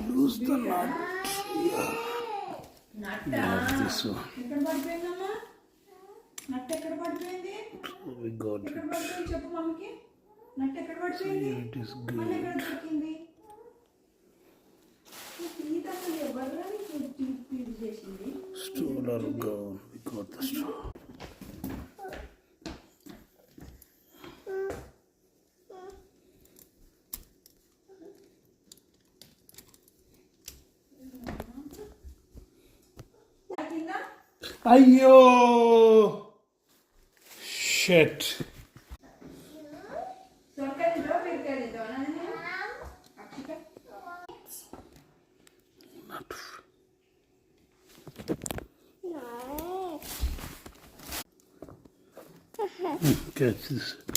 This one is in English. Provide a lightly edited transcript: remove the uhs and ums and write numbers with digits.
Lose the knot. Yeah. This one. We got it. So here it is good. Stole or gone. We got the straw. Ayyo! Shit. Catch this.